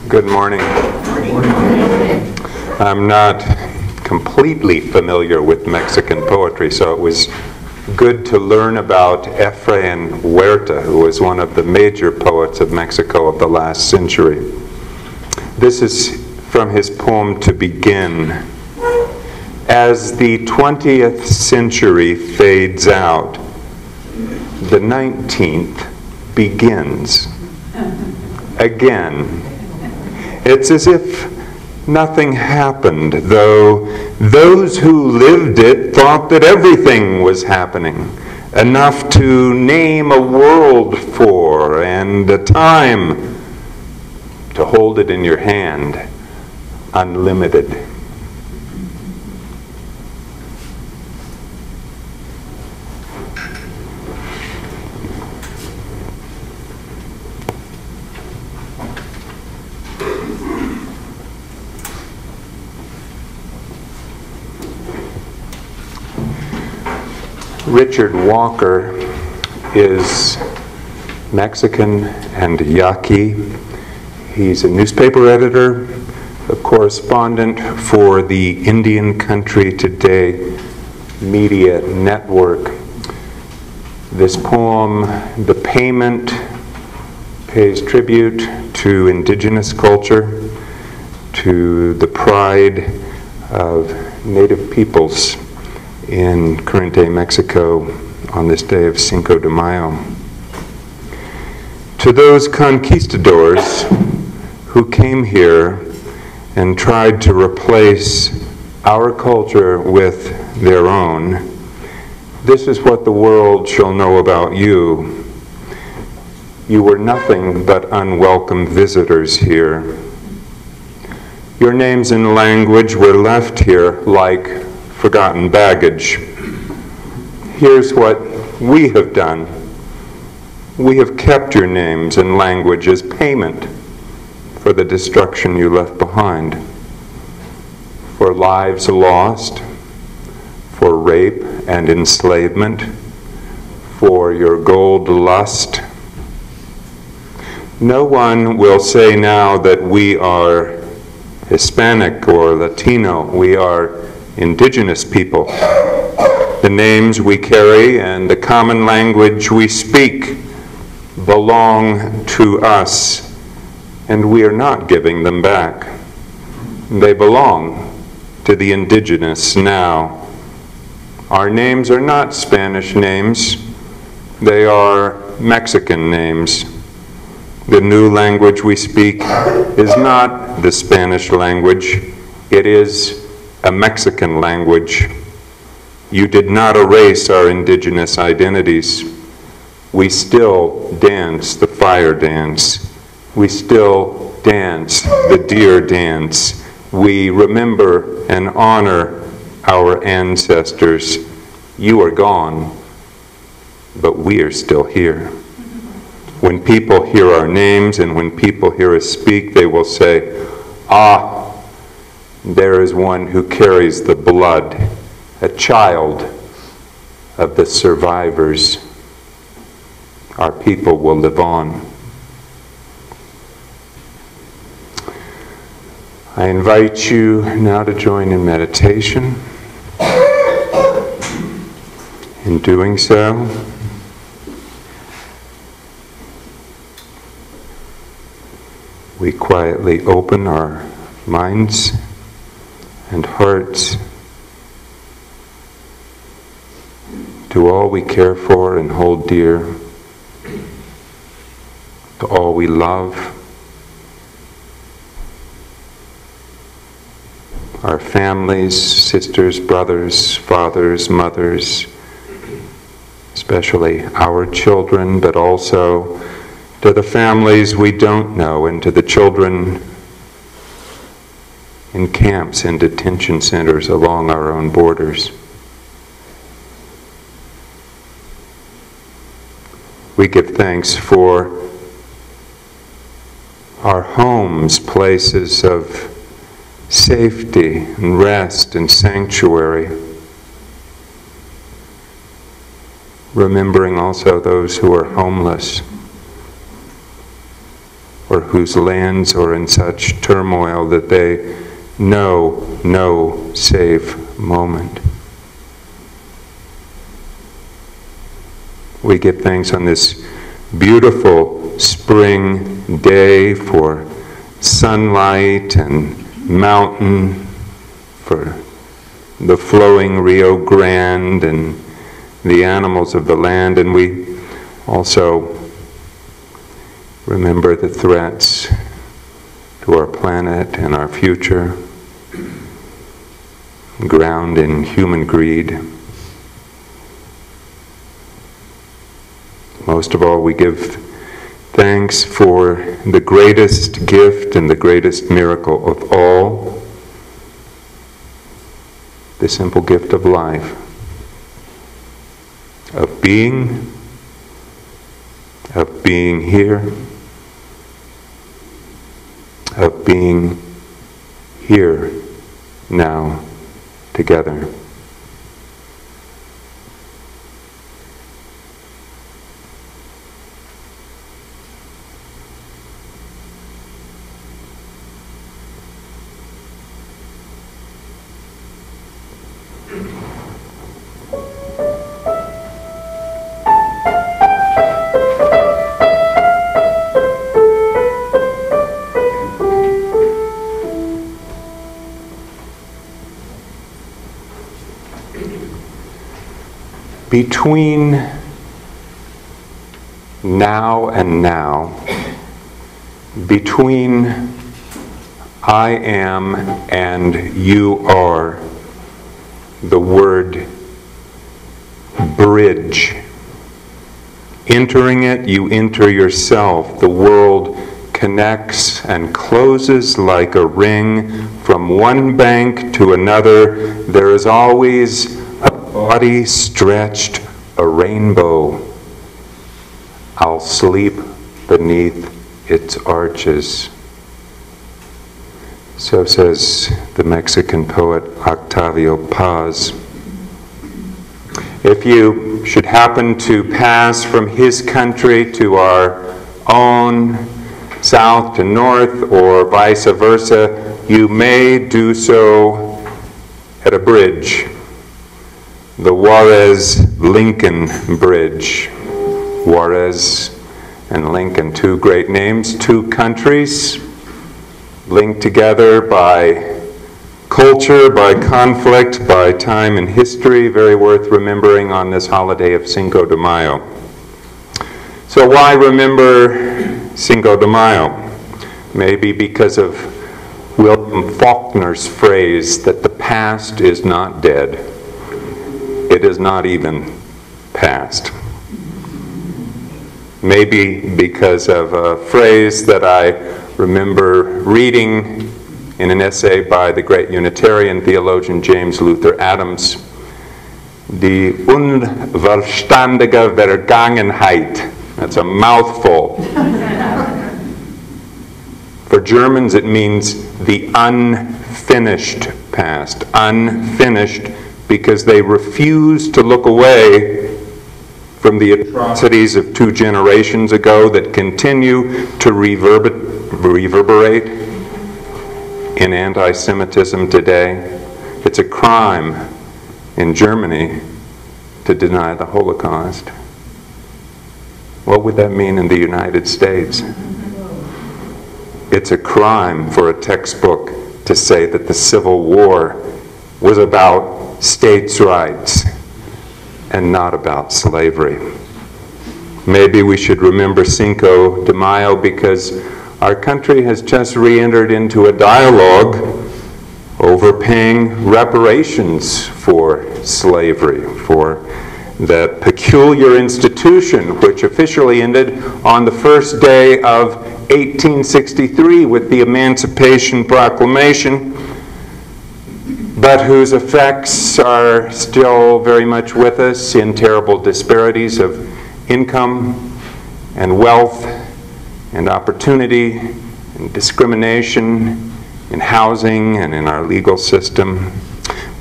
Good morning. I'm not completely familiar with Mexican poetry, so it was good to learn about Efrain Huerta, who was one of the major poets of Mexico of the last century. This is from his poem To Begin. As the 20th century fades out, the 19th begins again. It's as if nothing happened, though those who lived it thought that everything was happening, enough to name a world for and a time to hold it in your hand, unlimited. Richard Walker is Mexican and Yaqui. He's a newspaper editor, a correspondent for the Indian Country Today media network. This poem, The Payment, pays tribute to indigenous culture, to the pride of native peoples in current-day Mexico on this day of Cinco de Mayo. To those conquistadors who came here and tried to replace our culture with their own, this is what the world shall know about you. You were nothing but unwelcome visitors here. Your names and language were left here like forgotten baggage. Here's what we have done. We have kept your names and language as payment for the destruction you left behind, for lives lost, for rape and enslavement, for your gold lust. No one will say now that we are Hispanic or Latino. We are indigenous people. The names we carry and the common language we speak belong to us, and we are not giving them back. They belong to the indigenous now. Our names are not Spanish names. They are Mexican names. The new language we speak is not the Spanish language. It is a Mexican language. You did not erase our indigenous identities. We still dance the fire dance. We still dance the deer dance. We remember and honor our ancestors. You are gone, but we are still here. When people hear our names and when people hear us speak, they will say, "Ah, there is one who carries the blood, a child of the survivors." Our people will live on. I invite you now to join in meditation. In doing so, we quietly open our minds and hearts to all we care for and hold dear, to all we love, our families, sisters, brothers, fathers, mothers, especially our children, but also to the families we don't know and to the children in camps and detention centers along our own borders. We give thanks for our homes, places of safety and rest and sanctuary, remembering also those who are homeless or whose lands are in such turmoil that they know no safe moment. We give thanks on this beautiful spring day for sunlight and mountain, for the flowing Rio Grande and the animals of the land, and we also remember the threats to our planet and our future, ground in human greed. Most of all, we give thanks for the greatest gift and the greatest miracle of all, the simple gift of life, of being here, of being here now together. Between now and now, between I am and you are, the word bridge. Entering it, you enter yourself. The world connects and closes like a ring from one bank to another. There is always a body stretched, a rainbow. I'll sleep beneath its arches. So says the Mexican poet Octavio Paz. If you should happen to pass from his country to our own, south to north, or vice versa, you may do so at a bridge, the Juarez-Lincoln Bridge. Juarez and Lincoln, two great names, two countries linked together by culture, by conflict, by time and history, very worth remembering on this holiday of Cinco de Mayo. So why remember Cinco de Mayo? Maybe because of William Faulkner's phrase that the past is not dead. It is not even past. Maybe because of a phrase that I remember reading in an essay by the great Unitarian theologian James Luther Adams, Die unverständige Vergangenheit. That's a mouthful. For Germans it means the unfinished past. Unfinished because they refuse to look away from the atrocities of 2 generations ago that continue to reverberate in anti-Semitism today. It's a crime in Germany to deny the Holocaust. What would that mean in the United States? It's a crime for a textbook to say that the Civil War was about states' rights and not about slavery. Maybe we should remember Cinco de Mayo because our country has just re-entered into a dialogue over paying reparations for slavery, for that peculiar institution which officially ended on the first day of 1863 with the Emancipation Proclamation, but whose effects are still very much with us in terrible disparities of income and wealth and opportunity and discrimination in housing and in our legal system.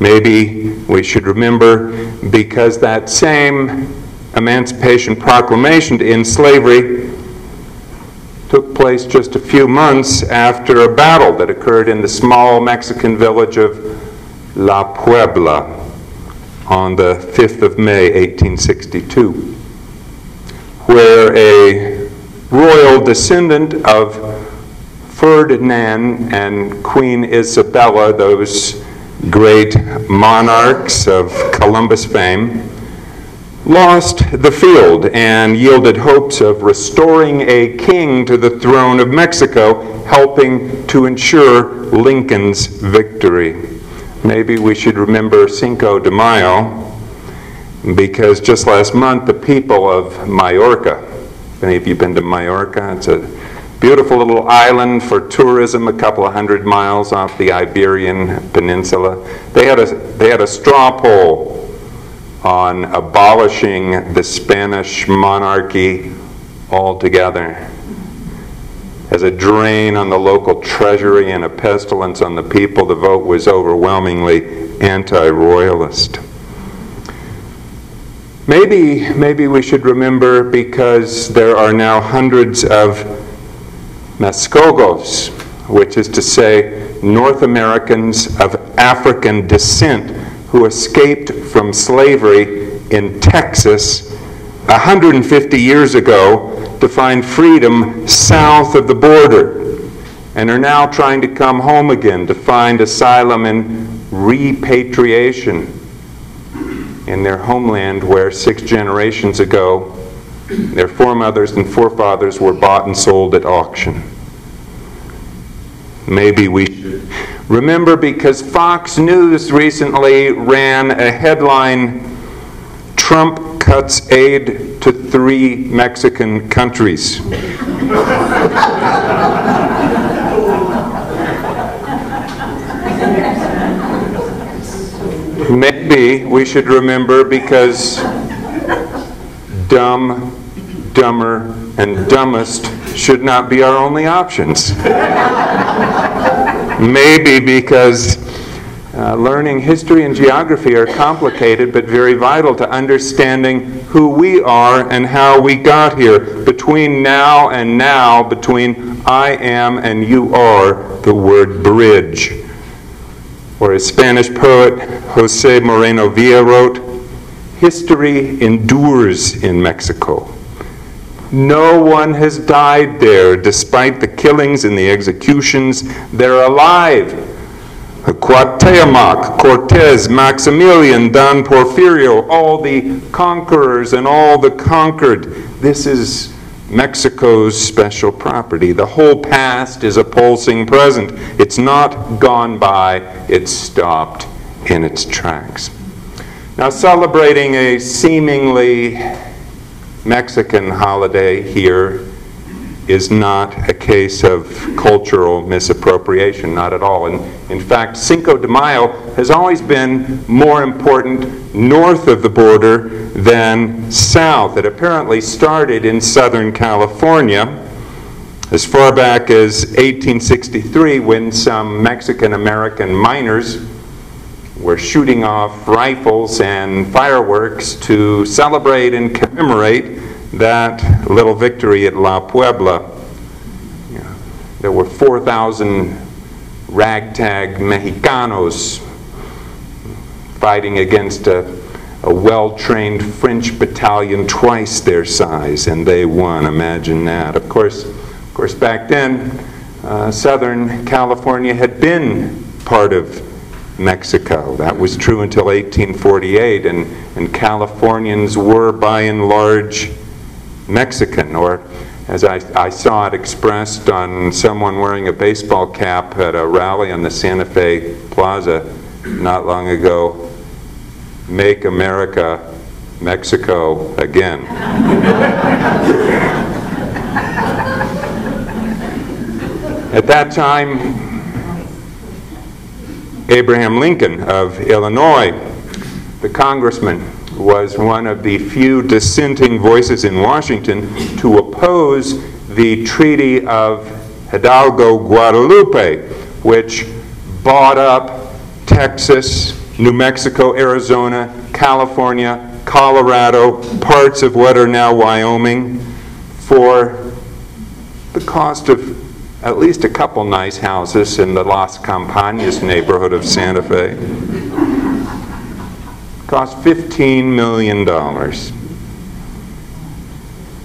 Maybe we should remember because that same Emancipation Proclamation to end slavery took place just a few months after a battle that occurred in the small Mexican village of La Puebla on the 5th of May, 1862, where a royal descendant of Ferdinand and Queen Isabella, those great monarchs of Columbus fame, lost the field and yielded hopes of restoring a king to the throne of Mexico, helping to ensure Lincoln's victory. Maybe we should remember Cinco de Mayo, because just last month the people of Mallorca, any of you been to Mallorca? It's a beautiful little island for tourism, a couple of 100 miles off the Iberian Peninsula. They had a straw poll on abolishing the Spanish monarchy altogether as a drain on the local treasury and a pestilence on the people. The vote was overwhelmingly anti-royalist. Maybe we should remember, because there are now hundreds of Mascogos, which is to say North Americans of African descent who escaped from slavery in Texas 150 years ago to find freedom south of the border, and are now trying to come home again to find asylum and repatriation in their homeland, where 6 generations ago their foremothers and forefathers were bought and sold at auction. Maybe we should remember, because Fox News recently ran a headline, "Trump cuts aid to 3 Mexican countries." Maybe we should remember, because dumb, dumber, and dumbest should not be our only options. Maybe because learning history and geography are complicated but very vital to understanding who we are and how we got here. Between now and now, between I am and you are, the word bridge. Or as Spanish poet Jose Moreno Villa wrote, "History endures in Mexico. No one has died there despite the killings and the executions. They're alive. Cuauhtémoc, Cortés, Maximilian, Don Porfirio, all the conquerors and all the conquered. This is Mexico's special property. The whole past is a pulsing present. It's not gone by, it's stopped in its tracks." Now, celebrating a seemingly Mexican holiday here is not a case of cultural misappropriation, not at all. In fact, Cinco de Mayo has always been more important north of the border than south. It apparently started in Southern California as far back as 1863, when some Mexican-American miners were shooting off rifles and fireworks to celebrate and commemorate that little victory at La Puebla. There were 4,000 ragtag Mexicanos fighting against a well-trained French battalion twice their size, and they won. Imagine that. Of course, back then, Southern California had been part of Mexico. That was true until 1848, and Californians were by and large Mexican, or as I saw it expressed on someone wearing a baseball cap at a rally on the Santa Fe Plaza not long ago, "Make America Mexico again." At that time, Abraham Lincoln of Illinois, the congressman, was one of the few dissenting voices in Washington to oppose the Treaty of Hidalgo-Guadalupe, which bought up Texas, New Mexico, Arizona, California, Colorado, parts of what are now Wyoming, for the cost of at least a couple nice houses in the Las Campañas neighborhood of Santa Fe. Cost $15 million.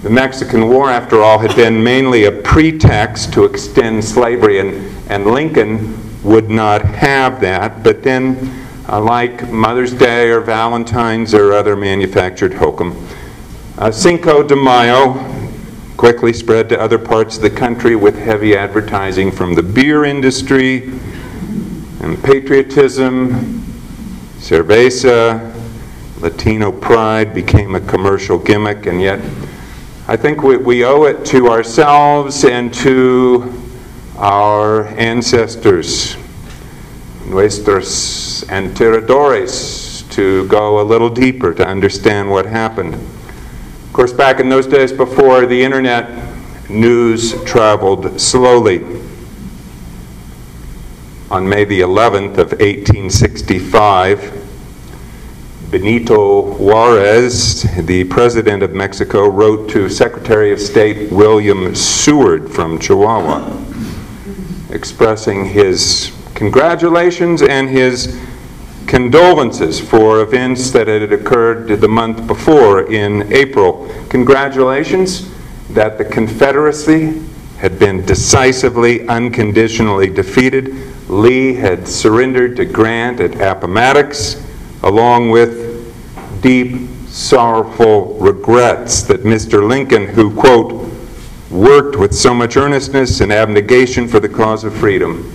The Mexican War, after all, had been mainly a pretext to extend slavery, and Lincoln would not have that. But then, like Mother's Day or Valentine's or other manufactured hokum, CINCO de Mayo quickly spread to other parts of the country with heavy advertising from the beer industry, and patriotism, cerveza, Latino pride became a commercial gimmick. And yet I think we owe it to ourselves and to our ancestors, nuestros anteradores, to go a little deeper to understand what happened. Of course, back in those days before the internet, news traveled slowly. On May the 11th of 1865, Benito Juarez, the president of Mexico, wrote to Secretary of State William Seward from Chihuahua, expressing his congratulations and his condolences for events that had occurred the month before in April. Congratulations that the Confederacy had been decisively, unconditionally defeated. Lee had surrendered to Grant at Appomattox, along with deep, sorrowful regrets that Mr. Lincoln, who, quote, worked with so much earnestness and abnegation for the cause of freedom,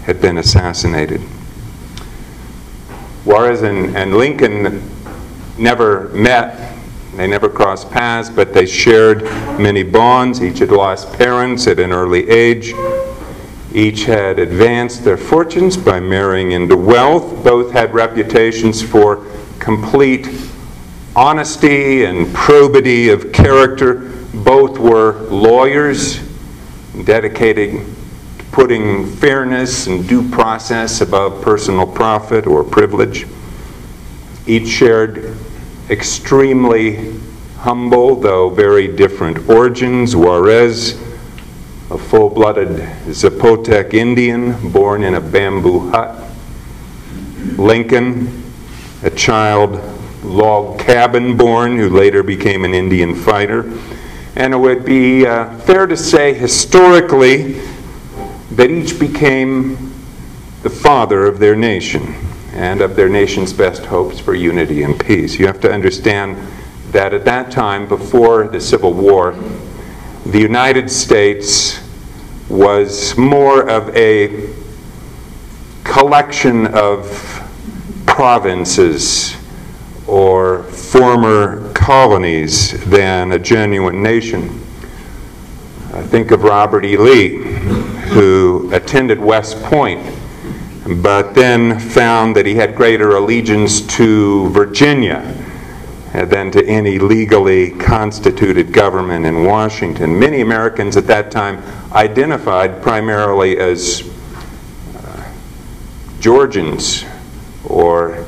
had been assassinated. Juarez and Lincoln never met. They never crossed paths, but they shared many bonds. Each had lost parents at an early age. Each had advanced their fortunes by marrying into wealth. Both had reputations for complete honesty and probity of character. Both were lawyers, dedicated to putting fairness and due process above personal profit or privilege. Each shared extremely humble, though very different origins. Juarez, a full-blooded Zapotec Indian born in a bamboo hut. Lincoln, a child log cabin born who later became an Indian fighter. And it would be fair to say historically that each became the father of their nation and of their nation's best hopes for unity and peace. You have to understand that at that time, before the Civil War, the United States was more of a collection of provinces or former colonies than a genuine nation. I think of Robert E. Lee, who attended West Point, but then found that he had greater allegiance to Virginia than to any legally constituted government in Washington. Many Americans at that time identified primarily as Georgians or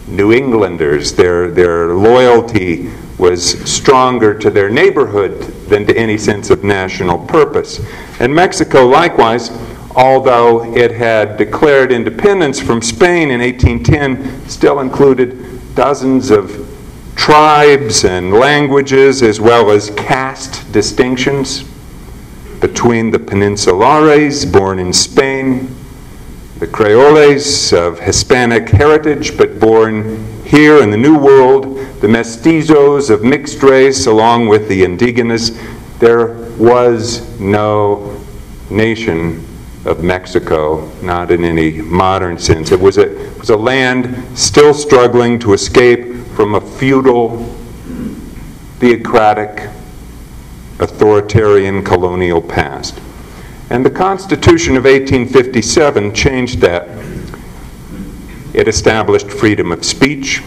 New Englanders. Their loyalty was stronger to their neighborhood than to any sense of national purpose. And Mexico, likewise, although it had declared independence from Spain in 1810, still included dozens of tribes and languages, as well as caste distinctions between the Peninsulares, born in Spain, the Creoles of Hispanic heritage, but born here in the New World, the mestizos of mixed race, along with the indigenous. There was no nation of Mexico, not in any modern sense. It was a land still struggling to escape from a feudal, theocratic, authoritarian colonial past. And the Constitution of 1857 changed that. It established freedom of speech,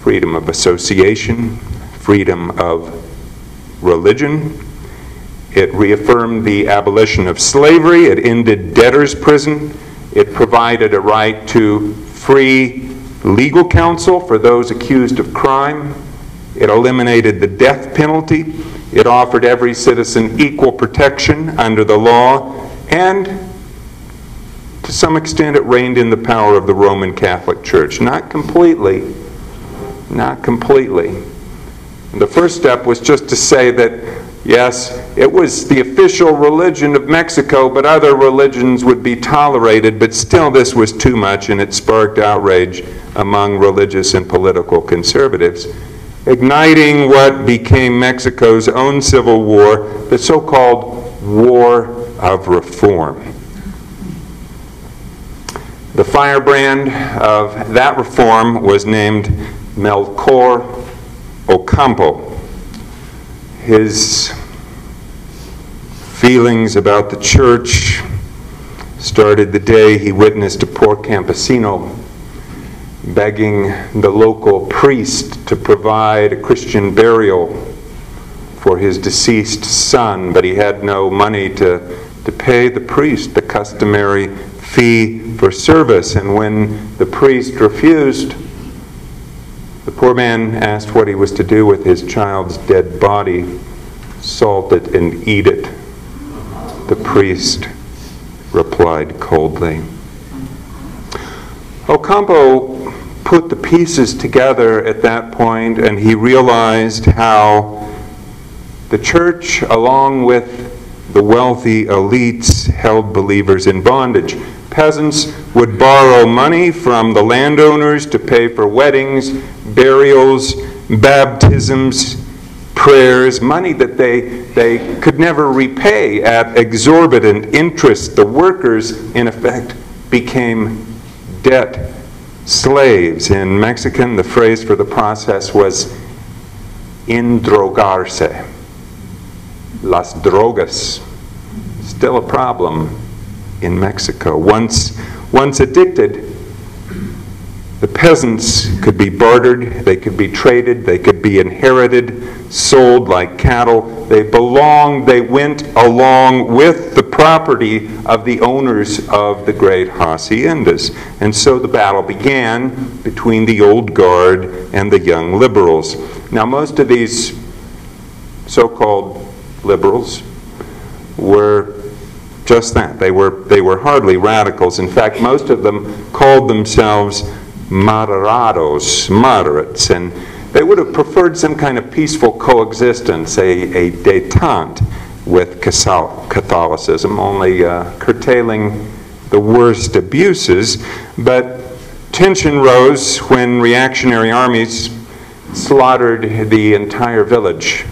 freedom of association, freedom of religion. It reaffirmed the abolition of slavery. It ended debtor's prison. It provided a right to free legal counsel for those accused of crime. It eliminated the death penalty. It offered every citizen equal protection under the law, and to some extent it reined in the power of the Roman Catholic Church. Not completely. Not completely. The first step was just to say that, yes, it was the official religion of Mexico, but other religions would be tolerated, but still this was too much, and it sparked outrage among religious and political conservatives, igniting what became Mexico's own civil war, the so-called War of Reform. The firebrand of that reform was named Melchor Ocampo. His feelings about the church started the day he witnessed a poor campesino begging the local priest to provide a Christian burial for his deceased son, but he had no money to pay the priest the customary fee for service. And when the priest refused, the poor man asked what he was to do with his child's dead body. Salt it and eat it, the priest replied coldly. Ocampo put the pieces together at that point, and he realized how the church, along with the wealthy elites, held believers in bondage. Peasants would borrow money from the landowners to pay for weddings, burials, baptisms, prayers, money that they could never repay at exorbitant interest. The workers, in effect, became debt slaves. In Mexican, the phrase for the process was endrogarse. Las drogas, still a problem in Mexico. Once addicted, the peasants could be bartered, they could be traded, they could be inherited, sold like cattle. They went along with the property of the owners of the great haciendas. And so the battle began between the old guard and the young liberals. Now, most of these so-called liberals were just that. They were hardly radicals. In fact, most of them called themselves moderados, moderates, and they would have preferred some kind of peaceful coexistence, a détente with Catholicism, only curtailing the worst abuses. But tension rose when reactionary armies slaughtered the entire village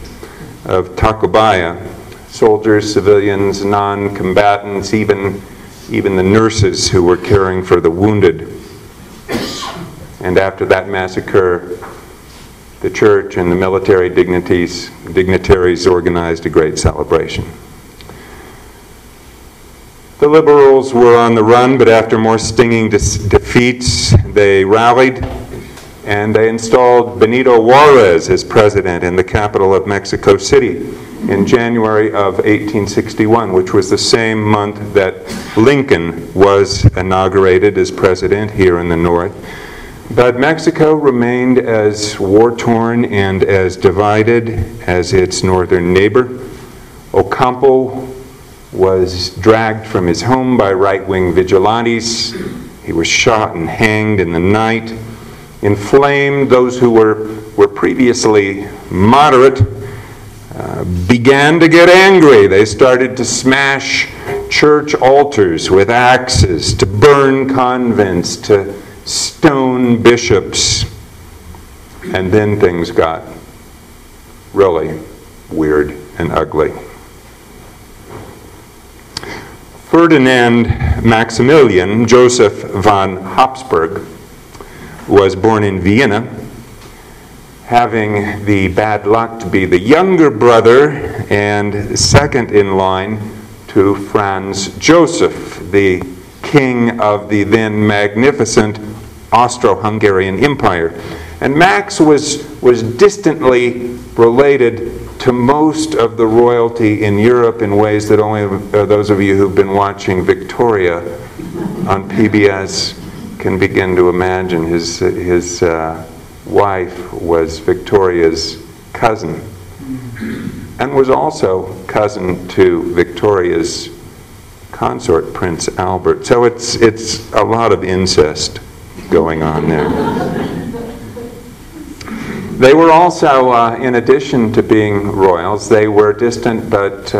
of Tacubaya. Soldiers, civilians, non-combatants, even the nurses who were caring for the wounded. And after that massacre, the church and the military dignitaries organized a great celebration. The liberals were on the run, but after more stinging defeats, they rallied, and they installed Benito Juarez as president in the capital of Mexico City in January of 1861, which was the same month that Lincoln was inaugurated as president here in the north. But Mexico remained as war-torn and as divided as its northern neighbor. Ocampo was dragged from his home by right-wing vigilantes. He was shot and hanged in the night. Inflamed, those who were previously moderate began to get angry. They started to smash church altars with axes, to burn convents, to stone bishops. And then things got really weird and ugly. Ferdinand Maximilian Joseph von Habsburg was born in Vienna, having the bad luck to be the younger brother and second in line to Franz Joseph, the king of the then magnificent Austro-Hungarian Empire. And Max was distantly related to most of the royalty in Europe in ways that only those of you who've been watching Victoria on PBS can begin to imagine. His wife was Victoria's cousin. and was also cousin to Victoria's consort, Prince Albert. So it's a lot of incest going on there. They were also, in addition to being royals, they were distant but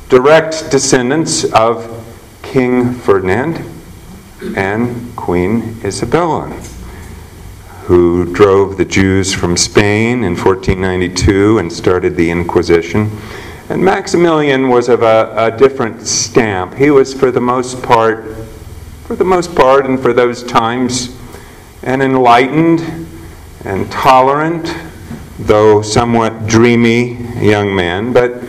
direct descendants of King Ferdinand and Queen Isabella, who drove the Jews from Spain in 1492 and started the Inquisition. And Maximilian was of a different stamp. He was, for the most part, and for those times, an enlightened and tolerant, though somewhat dreamy young man. But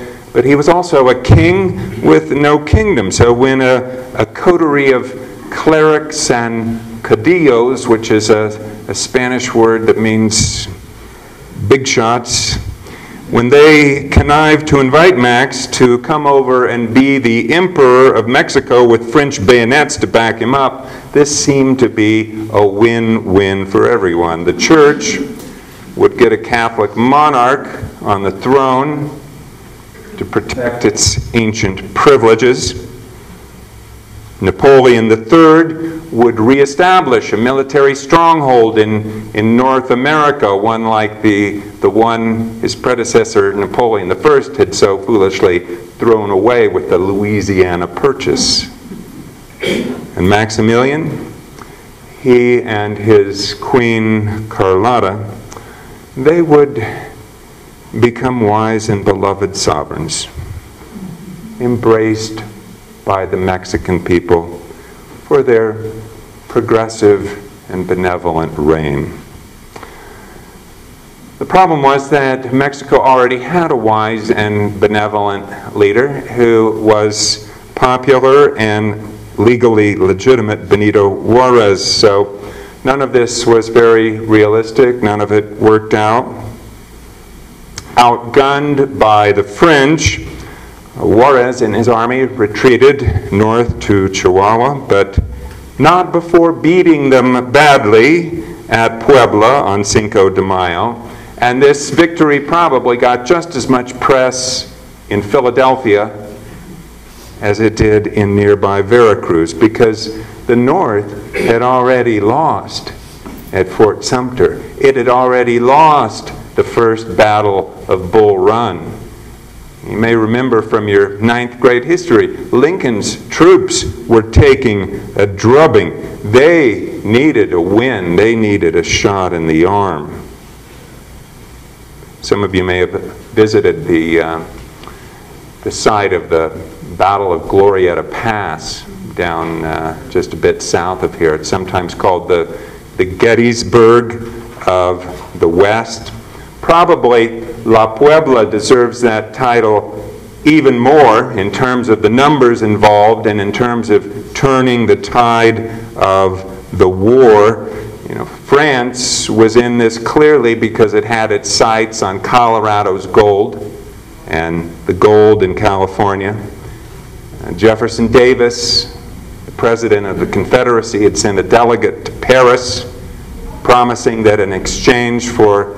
he was also a king with no kingdom. So when a coterie of clerics and caudillos, which is a Spanish word that means big shots, when they connived to invite Max to come over and be the emperor of Mexico with French bayonets to back him up, this seemed to be a win-win for everyone. The church would get a Catholic monarch on the throne to protect its ancient privileges. Napoleon III would reestablish a military stronghold in North America, one like the one his predecessor Napoleon I had so foolishly thrown away with the Louisiana Purchase. And Maximilian, he and his queen Carlotta, they would become wise and beloved sovereigns, embraced by the Mexican people for their progressive and benevolent reign. The problem was that Mexico already had a wise and benevolent leader who was popular and legally legitimate, Benito Juarez. So none of this was very realistic. None of it worked out. Outgunned by the French, Juarez and his army retreated north to Chihuahua, but not before beating them badly at Puebla on Cinco de Mayo. And this victory probably got just as much press in Philadelphia as it did in nearby Veracruz, because the North had already lost at Fort Sumter. It had already lost the first battle of Bull Run. You may remember from your 9th grade history, Lincoln's troops were taking a drubbing. They needed a win. They needed a shot in the arm. Some of you may have visited the site of the Battle of Glorieta Pass down just a bit south of here. It's sometimes called the Gettysburg of the West. Probably La Puebla deserves that title even more in terms of the numbers involved and in terms of turning the tide of the war. You know, France was in this clearly because it had its sights on Colorado's gold and the gold in California. Jefferson Davis, the president of the Confederacy, had sent a delegate to Paris promising that in exchange for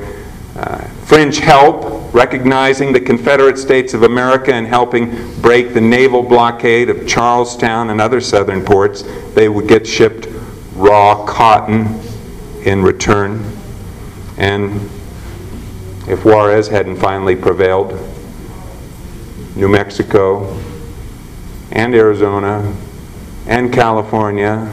French help, recognizing the Confederate States of America and helping break the naval blockade of Charlestown and other southern ports, they would get shipped raw cotton in return. And if Juarez hadn't finally prevailed, New Mexico and Arizona and California,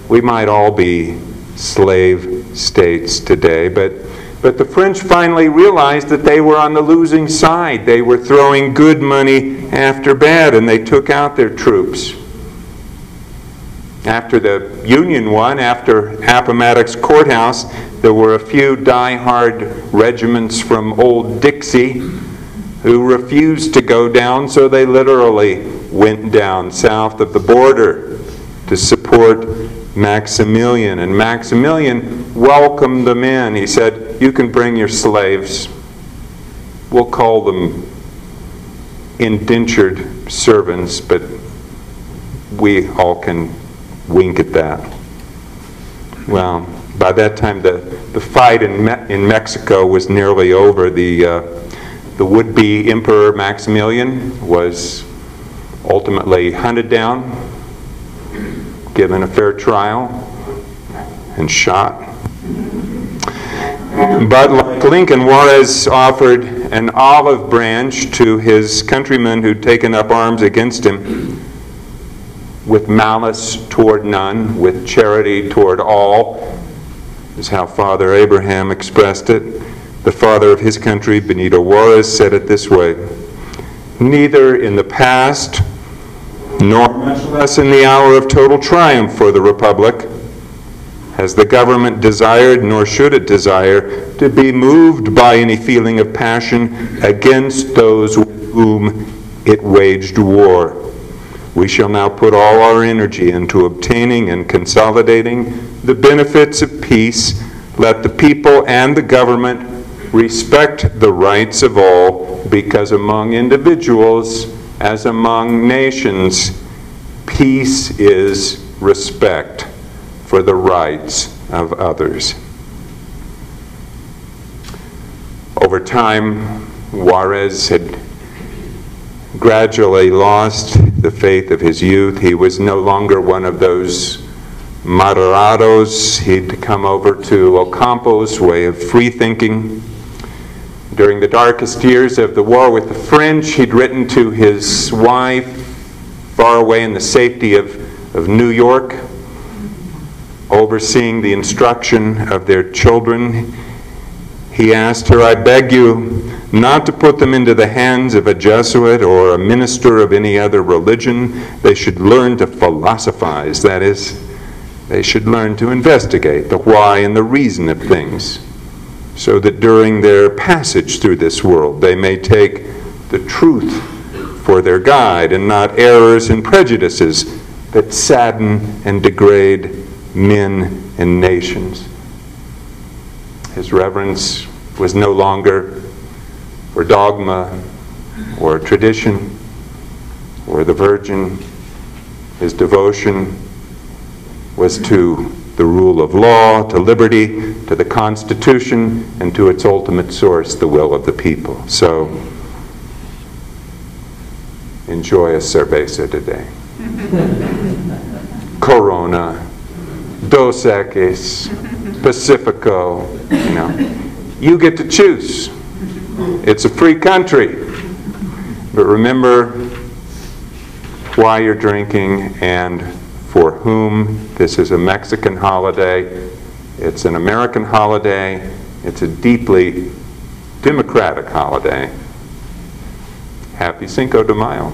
we might all be slave states today. But the French finally realized that they were on the losing side. They were throwing good money after bad, and they took out their troops. After the Union won, after Appomattox Courthouse, there were a few die-hard regiments from Old Dixie who refused to go down, so they literally went down south of the border to support Maximilian. And Maximilian welcomed them in. He said, "You can bring your slaves. We'll call them indentured servants, but we all can wink at that." Well, by that time the fight in Mexico was nearly over. The The would-be Emperor Maximilian was ultimately hunted down, given a fair trial, and shot. But like Lincoln, Juarez offered an olive branch to his countrymen who'd taken up arms against him, with malice toward none, with charity toward all, is how Father Abraham expressed it. The father of his country, Benito Juarez, said it this way: "Neither in the past, nor much less in the hour of total triumph for the Republic, has the government desired, nor should it desire, to be moved by any feeling of passion against those with whom it waged war. We shall now put all our energy into obtaining and consolidating the benefits of peace. Let the people and the government respect the rights of all, because among individuals, as among nations, peace is respect for the rights of others." Over time, Juarez had gradually lost the faith of his youth. He was no longer one of those moderados. He'd come over to Ocampo's way of free thinking. During the darkest years of the war with the French, he'd written to his wife, far away in the safety of New York, overseeing the instruction of their children. He asked her, "I beg you not to put them into the hands of a Jesuit or a minister of any other religion. They should learn to philosophize. That is, they should learn to investigate the why and the reason of things, so that during their passage through this world they may take the truth for their guide and not errors and prejudices that sadden and degrade men and nations." His reverence was no longer for dogma or tradition or the Virgin. His devotion was to the rule of law, to liberty, to the Constitution, and to its ultimate source, the will of the people. So, enjoy a cerveza today. Corona, Dos Equis, Pacifico, you get to choose. It's a free country. But remember why you're drinking and for whom. This is a Mexican holiday. It's an American holiday. It's a deeply democratic holiday. Happy Cinco de Mayo.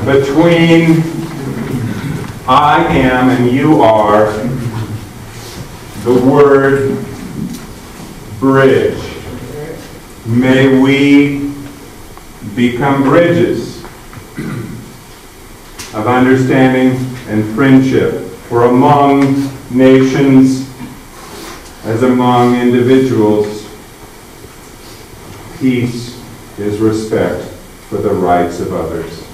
Between I am and you are, the word bridge. May we become bridges of understanding and friendship, for among nations as among individuals, peace is respect for the rights of others.